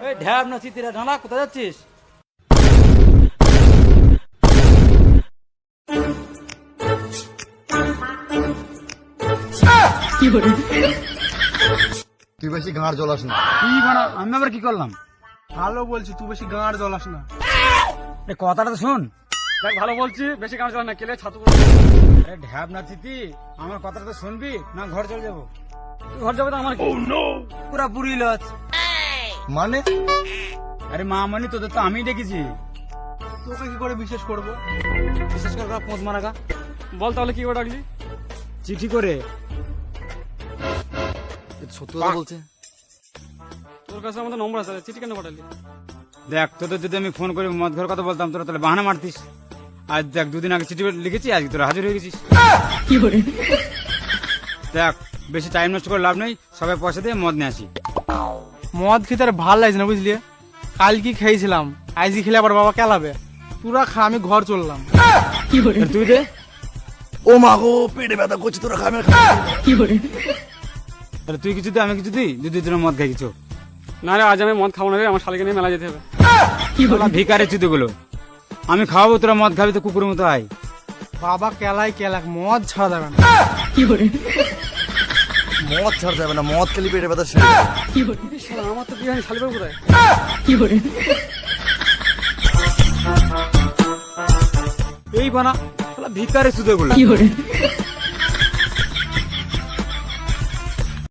এই ঢ্যাব না চিতিরা ঢালা কোথায় যাচ্ছিস? তুই বেশি গাঁড় জ্বলাস না। কি বানা, আমি আবার কি করলাম? ভালো বলছি, তুই বেশি গাঁড় জ্বলাস না। এই কথাটা তো শোন। দেখ ভালো বলছি, বেশি গাঁড় জ্বলাস না, কেলে ছাতু। আরে ঢ্যাব না চিতি, আমার কথাটা তো শুনবি না ঘর চলে যাবো। তুই ঘর যাবে তো আমার কি? পুরা পুরি লস। মানে আরে মা মানে তোদের তো আমি দেখেছি। তোকে কি করে বিশ্বাস করবো? বিশেষ করে পোঁত মারাগা বল তাহলে কি করে ডাকলি? চিঠি করে। সত্যি কথা বলছে। তোর কাছে আমাদের নম্বর আছে, চিঠি কেন পাঠালি? দেখ তোদের যদি আমি ফোন করে মদ ঘর কথা বলতাম তোরা তাহলে বাহানা মারতিস। আজ দেখ দুদিন আগে চিঠি লিখেছি, আজ তোরা হাজির হয়ে গেছিস। দেখ বেশি টাইম নষ্ট করে লাভ নেই, সবাই পয়সা দিয়ে মদ নিয়ে আসি। মদ খেতে আর ভাল লাগছে না, বুঝলি? কাল কি খেয়েছিলাম, আজকে খেলে আবার বাবা কেলাবে। তোরা খা, আমি ঘর চললাম। আর তুই দে। ও মা গো, পেটে ব্যথা করছে, তোরা খাবে। তাহলে তুই কিছু দে, আমি কিছু দিই, যদি তোরা মদ খাই কিছু। না রে, আজ আমি মদ খাবো না রে, আমার শালিকে নিয়ে মেলা যেতে হবে। ভিকারে চুদি গুলো আমি খাওয়াবো, তোরা মদ খাবি তো কুকুরের মতো আয়। বাবা কেলাই কেলাক, মদ ছাড়া যাবে না। মদ ছাড় যাবে না, মদ খেলি পেটে ব্যথা। শালা, আমার তো বিয়ে হয়নি, শালি বাবু কোথায়? এই বানা ভিকারে চুদে গুলো।